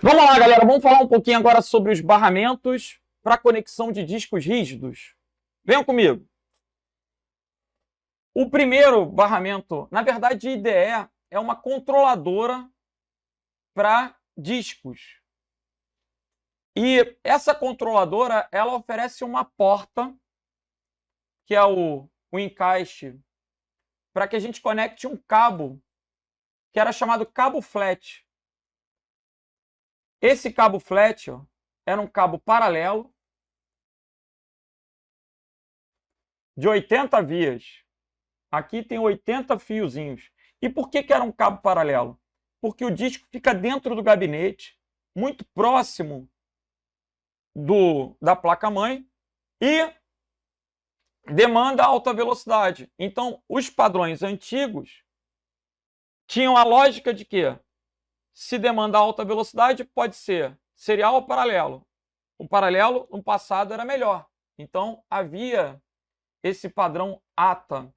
Vamos lá, galera. Vamos falar um pouquinho agora sobre os barramentos para conexão de discos rígidos. Venham comigo. O primeiro barramento, na verdade, IDE é uma controladora para discos. E essa controladora, ela oferece uma porta, que é o encaixe, para que a gente conecte um cabo, que era chamado cabo flat. Esse cabo flat era um cabo paralelo de 80 vias. Aqui tem 80 fiozinhos. E por que era um cabo paralelo? Porque o disco fica dentro do gabinete, muito próximo da placa-mãe e demanda alta velocidade. Então, os padrões antigos tinham a lógica de que, se demanda alta velocidade, pode ser serial ou paralelo. O paralelo, no passado, era melhor. Então, havia esse padrão ATA,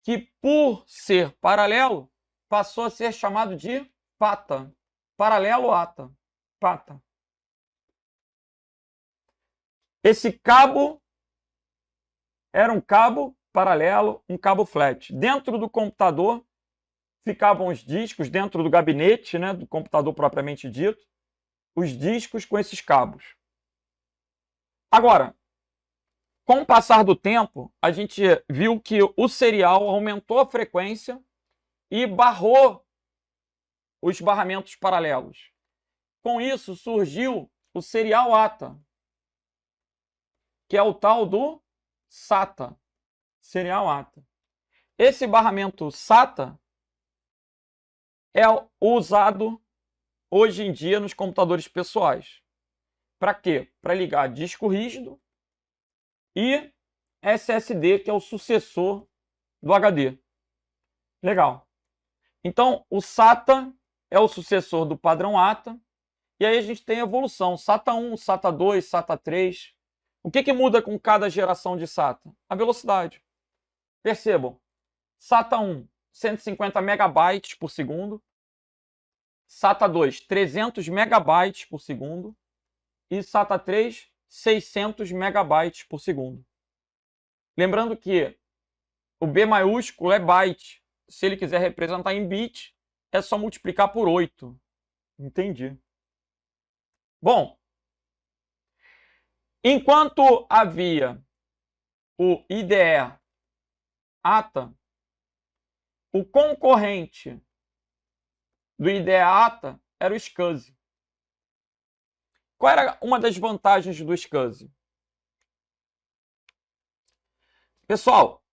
que, por ser paralelo, passou a ser chamado de PATA. Paralelo ATA. PATA. Esse cabo era um cabo paralelo, um cabo flat. Dentro do computador ficavam os discos, dentro do gabinete, né, do computador propriamente dito, os discos com esses cabos. Agora, com o passar do tempo, a gente viu que o serial aumentou a frequência e barrou os barramentos paralelos. Com isso, surgiu o serial ATA, que é o tal do SATA, serial ATA. Esse barramento SATA é usado hoje em dia nos computadores pessoais. Para quê? Para ligar disco rígido e SSD, que é o sucessor do HD. Legal. Então, o SATA é o sucessor do padrão ATA. E aí a gente tem a evolução. SATA 1, SATA 2, SATA 3. O que muda com cada geração de SATA? A velocidade. Percebam. SATA 1, 150 megabytes por segundo. SATA 2, 300 megabytes por segundo. E SATA 3, 600 megabytes por segundo. Lembrando que o B maiúsculo é byte. Se ele quiser representar em bit, é só multiplicar por 8. Entendi. Bom, enquanto havia o IDE ATA, o concorrente do IDE ATA era o SCSI. Qual era uma das vantagens do SCSI? Pessoal,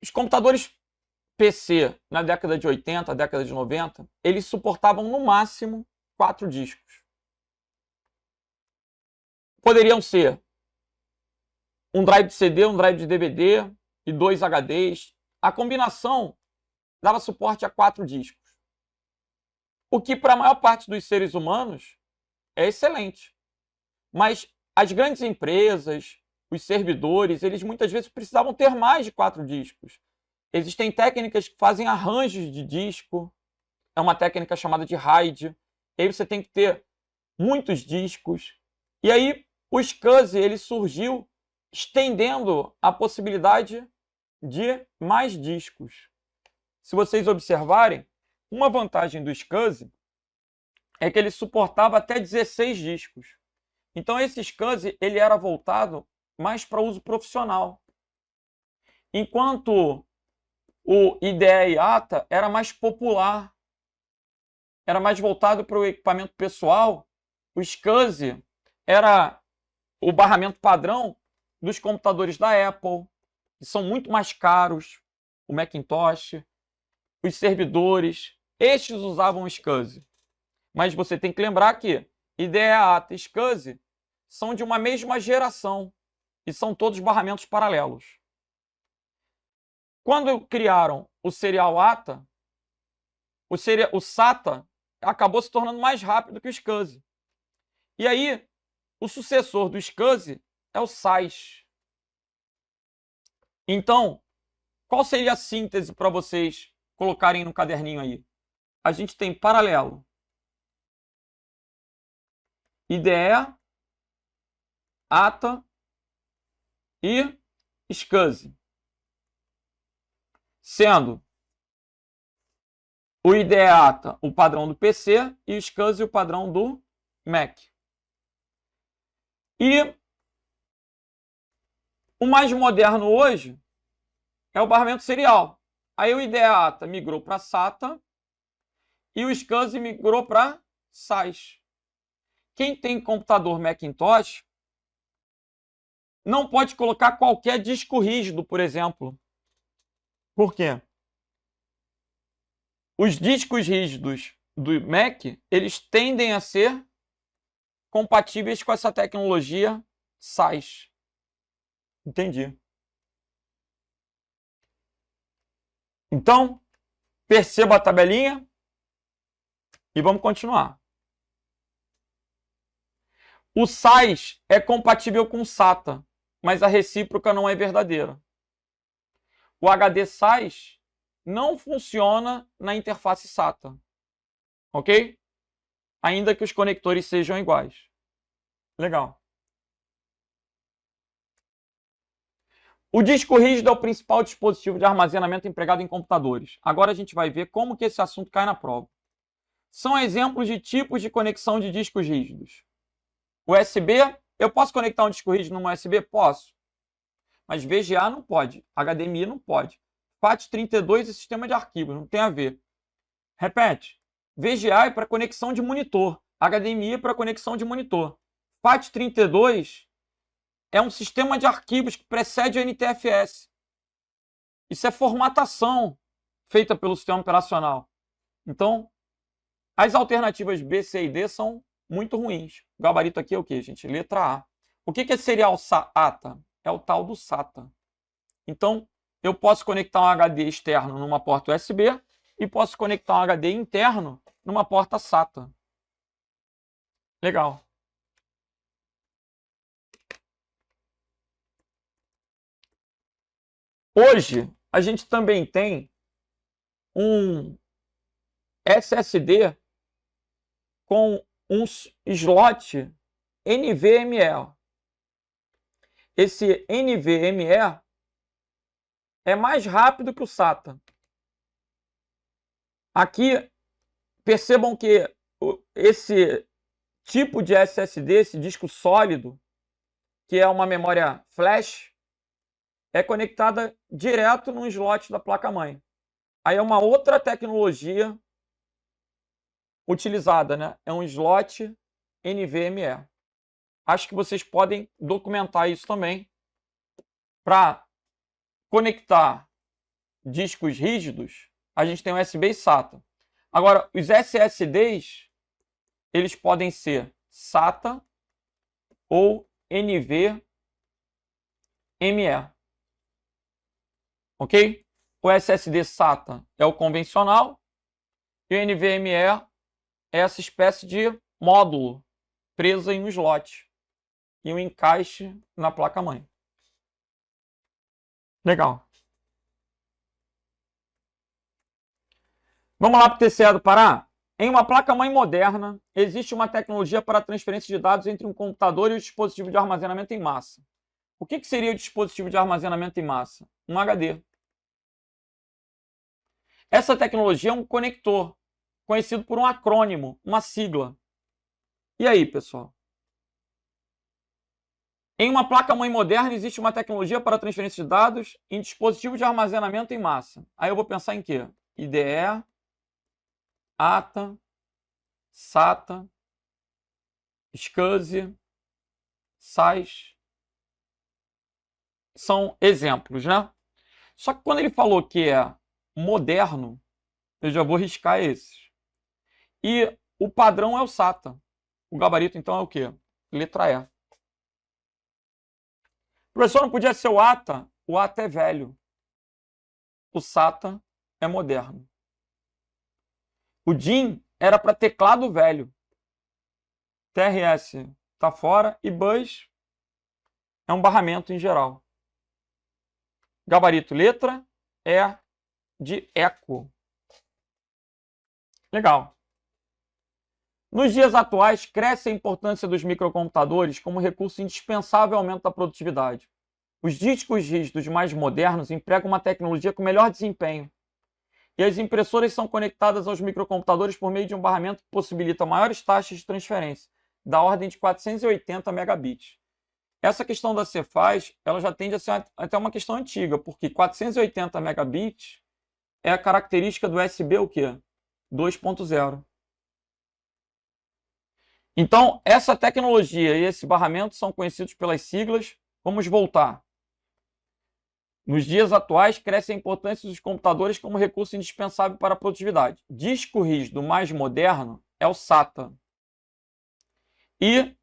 os computadores PC na década de 80, década de 90, eles suportavam no máximo 4 discos. Poderiam ser um drive de CD, um drive de DVD e 2 HDs. A combinação dava suporte a 4 discos. O que para a maior parte dos seres humanos é excelente. Mas as grandes empresas, os servidores, eles muitas vezes precisavam ter mais de 4 discos. Existem técnicas que fazem arranjos de disco. É uma técnica chamada de RAID. E aí você tem que ter muitos discos. E aí o SCSI ele surgiu estendendo a possibilidade de mais discos. Se vocês observarem, uma vantagem do SCSI é que ele suportava até 16 discos. Então esse SCSI ele era voltado mais para uso profissional. Enquanto o IDE ATA era mais popular, era mais voltado para o equipamento pessoal. O SCSI era o barramento padrão dos computadores da Apple, que são muito mais caros, o Macintosh, os servidores, estes usavam o SCSI. Mas você tem que lembrar que IDE ATA e SCSI são de uma mesma geração e são todos barramentos paralelos. Quando criaram o serial ATA, o SATA acabou se tornando mais rápido que o SCSI. E aí, o sucessor do SCSI é o SAS. Então, qual seria a síntese para vocês colocarem no caderninho aí? A gente tem paralelo, IDE, ATA e SCSI. Sendo o IDE ATA o padrão do PC e o SCSI o padrão do Mac. E o mais moderno hoje é o barramento serial. Aí o IDE ATA migrou para SATA e o SCSI migrou para SAS. Quem tem computador Macintosh não pode colocar qualquer disco rígido, por exemplo. Por quê? Os discos rígidos do Mac, eles tendem a ser compatíveis com essa tecnologia SAS. Entendi. Então, perceba a tabelinha e vamos continuar. O SAS é compatível com o SATA, mas a recíproca não é verdadeira. O HD SAS não funciona na interface SATA, ok? Ainda que os conectores sejam iguais. Legal. O disco rígido é o principal dispositivo de armazenamento empregado em computadores. Agora a gente vai ver como que esse assunto cai na prova. São exemplos de tipos de conexão de discos rígidos. USB, eu posso conectar um disco rígido numa USB? Posso. Mas VGA não pode, HDMI não pode. FAT32 é sistema de arquivos, não tem a ver. Repete. VGA é para conexão de monitor, HDMI é para conexão de monitor. FAT32 é um sistema de arquivos que precede o NTFS. Isso é formatação feita pelo sistema operacional. Então, as alternativas B, C e D são muito ruins. O gabarito aqui é o quê, gente? Letra A. O que é serial ATA? É o tal do SATA. Então, eu posso conectar um HD externo numa porta USB e posso conectar um HD interno numa porta SATA. Legal. Hoje, a gente também tem um SSD com um slot NVMe. Esse NVMe é mais rápido que o SATA. Aqui, percebam que esse tipo de SSD, esse disco sólido, que é uma memória flash, é conectada direto no slot da placa-mãe. Aí é uma outra tecnologia utilizada, né? É um slot NVMe. Acho que vocês podem documentar isso também para conectar discos rígidos. A gente tem USB e SATA. Agora, os SSDs, eles podem ser SATA ou NVMe. Ok? O SSD SATA é o convencional e o NVMe é essa espécie de módulo preso em um slot e um encaixe na placa-mãe. Legal. Vamos lá para o TCE do Pará? Em uma placa-mãe moderna, existe uma tecnologia para a transferência de dados entre um computador e o dispositivo de armazenamento em massa. O que seria o dispositivo de armazenamento em massa? Um HD. Essa tecnologia é um conector, conhecido por um acrônimo, uma sigla. E aí, pessoal? Em uma placa-mãe moderna, existe uma tecnologia para a transferência de dados em dispositivo de armazenamento em massa. Aí eu vou pensar em quê? IDE, ATA, SATA, SCSI, SAS. São exemplos, né? Só que quando ele falou que é moderno, eu já vou riscar esses. E o padrão é o SATA. O gabarito, então, é o quê? Letra E. Professor, não podia ser o ATA? O ATA é velho. O SATA é moderno. O DIN era para teclado velho. TRS está fora e BUS é um barramento em geral. Gabarito letra E de eco. Legal. Nos dias atuais, cresce a importância dos microcomputadores como recurso indispensável ao aumento da produtividade. Os discos rígidos mais modernos empregam uma tecnologia com melhor desempenho, e as impressoras são conectadas aos microcomputadores por meio de um barramento que possibilita maiores taxas de transferência, da ordem de 480 megabits. Essa questão da Cefaz, ela já tende a ser até uma questão antiga, porque 480 megabits é a característica do USB o quê? 2.0. Então, essa tecnologia e esse barramento são conhecidos pelas siglas. Vamos voltar. Nos dias atuais, cresce a importância dos computadores como recurso indispensável para a produtividade. Disco rígido mais moderno é o SATA. E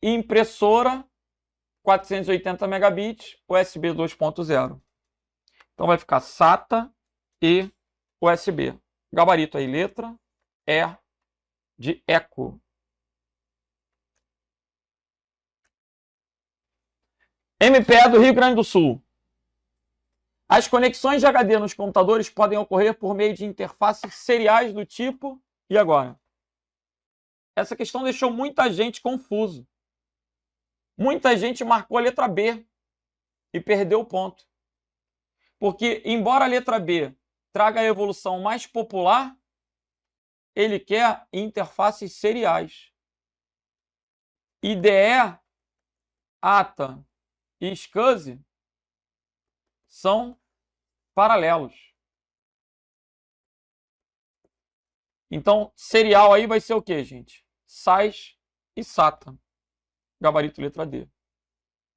impressora 480 megabits, USB 2.0. Então vai ficar SATA e USB. Gabarito aí, letra E de eco. MPE do Rio Grande do Sul. As conexões de HD nos computadores podem ocorrer por meio de interfaces seriais do tipo... E agora? Essa questão deixou muita gente confuso. Muita gente marcou a letra B e perdeu o ponto. Porque, embora a letra B traga a evolução mais popular, ele quer interfaces seriais. IDE, ATA e SCSI são paralelos. Então, serial aí vai ser o quê, gente? SAS e SATA. Gabarito letra D.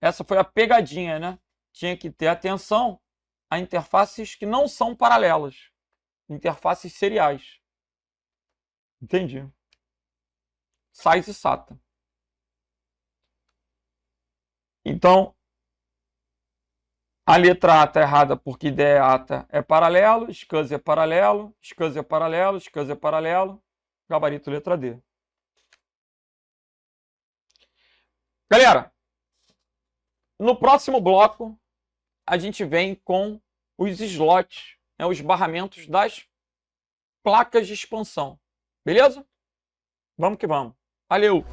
Essa foi a pegadinha, né? Tinha que ter atenção a interfaces que não são paralelas. Interfaces seriais. Entendi. SAS e SATA. Então, a letra A está errada porque IDE ATA é paralelo, SCSI é paralelo, SCSI é paralelo, SCSI é paralelo. Gabarito letra D. Galera, no próximo bloco, a gente vem com os slots, né, os barramentos das placas de expansão. Beleza? Vamos que vamos. Valeu!